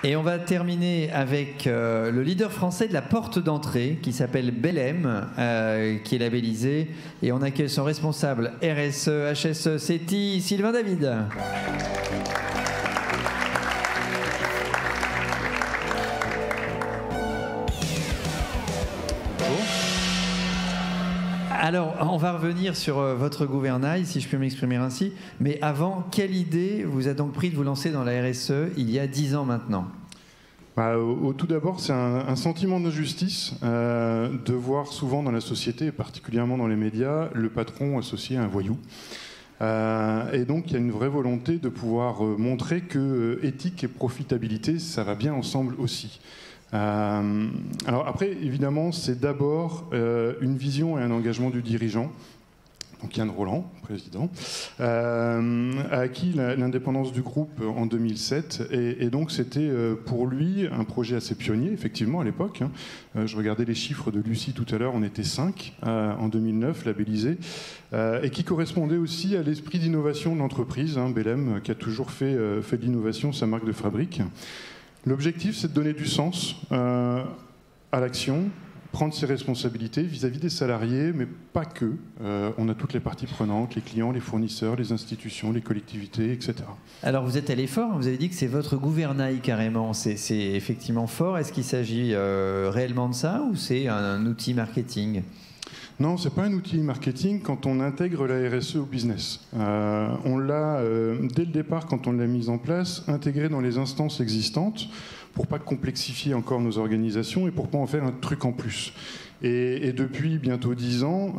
Et on va terminer avec le leader français de la porte d'entrée qui s'appelle Belém, qui est labellisé. Et on accueille son responsable RSE, HSE, CETI, Sylvain David. Alors, on va revenir sur votre gouvernail, si je puis m'exprimer ainsi. Mais avant, quelle idée vous a donc pris de vous lancer dans la RSE il y a 10 ans maintenant ? Tout d'abord, c'est un sentiment d'injustice de voir souvent dans la société, et particulièrement dans les médias, le patron associé à un voyou. Et donc, il y a une vraie volonté de pouvoir montrer que éthique et profitabilité, ça va bien ensemble aussi. Alors après, évidemment, c'est d'abord une vision et un engagement du dirigeant, donc Yann Rolland, président, a acquis l'indépendance du groupe en 2007, et donc c'était pour lui un projet assez pionnier, effectivement, à l'époque. Je regardais les chiffres de Lucie tout à l'heure, on était 5 en 2009, labellisés, et qui correspondait aussi à l'esprit d'innovation de l'entreprise, Belém, qui a toujours fait de l'innovation sa marque de fabrique. L'objectif, c'est de donner du sens à l'action, prendre ses responsabilités vis-à-vis des salariés, mais pas que. On a toutes les parties prenantes, les clients, les fournisseurs, les institutions, les collectivités, etc. Alors vous êtes allé fort, vous avez dit que c'est votre gouvernail carrément, c'est effectivement fort. Est-ce qu'il s'agit réellement de ça ou c'est un outil marketing ? Non, ce n'est pas un outil marketing quand on intègre la RSE au business. On l'a, dès le départ, quand on l'a mise en place, intégré dans les instances existantes pour ne pas complexifier encore nos organisations et pour ne pas en faire un truc en plus. Et depuis bientôt 10 ans,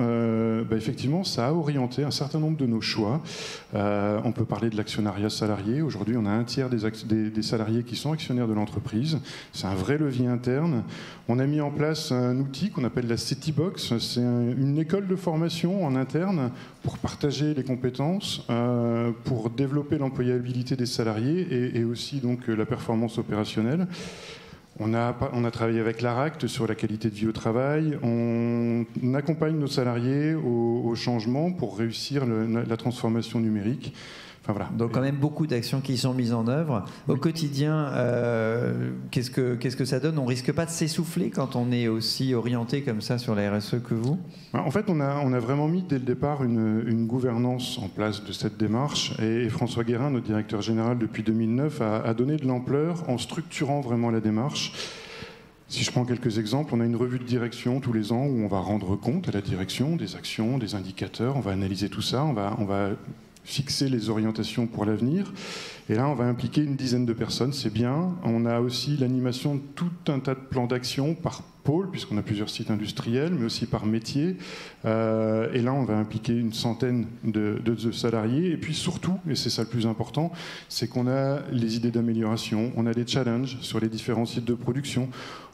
effectivement, ça a orienté un certain nombre de nos choix. On peut parler de l'actionnariat salarié. Aujourd'hui, on a un tiers des salariés qui sont actionnaires de l'entreprise. C'est un vrai levier interne. On a mis en place un outil qu'on appelle la CETI Box. C'est une école de formation en interne pour partager les compétences, pour développer l'employabilité des salariés et aussi donc la performance opérationnelle. On a travaillé avec l'ARACT sur la qualité de vie au travail. On accompagne nos salariés au changement pour réussir la transformation numérique. Enfin, voilà. Donc quand même beaucoup d'actions qui sont mises en œuvre. Au quotidien, qu'est-ce que ça donne ? On ne risque pas de s'essouffler quand on est aussi orienté comme ça sur la RSE que vous ? En fait, on a vraiment mis dès le départ une gouvernance en place de cette démarche. Et François Guérin, notre directeur général depuis 2009, a donné de l'ampleur en structurant vraiment la démarche. Si je prends quelques exemples, on a une revue de direction tous les ans où on va rendre compte à la direction des actions, des indicateurs. On va analyser tout ça, on va fixer les orientations pour l'avenir. Et là, on va impliquer une dizaine de personnes, c'est bien. On a aussi l'animation de tout un tas de plans d'action par pôle, puisqu'on a plusieurs sites industriels, mais aussi par métier. Et là, on va impliquer une centaine de salariés. Et puis surtout, et c'est ça le plus important, c'est qu'on a les idées d'amélioration, on a des challenges sur les différents sites de production.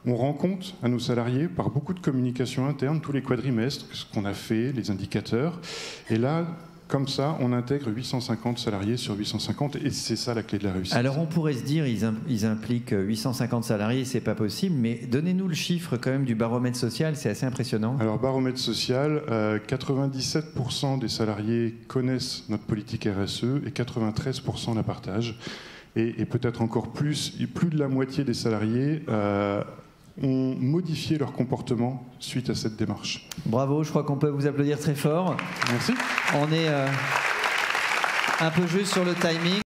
On rend compte à nos salariés, par beaucoup de communication interne, tous les quadrimestres, ce qu'on a fait, les indicateurs. Et là, comme ça, on intègre 850 salariés sur 850 et c'est ça la clé de la réussite. Alors on pourrait se dire ils impliquent 850 salariés, c'est pas possible, mais donnez-nous le chiffre quand même du baromètre social, c'est assez impressionnant. Alors baromètre social, 97% des salariés connaissent notre politique RSE et 93% la partagent. Et peut-être encore plus de la moitié des salariés ont modifié leur comportement suite à cette démarche. Bravo, je crois qu'on peut vous applaudir très fort. Merci. On est un peu juste sur le timing.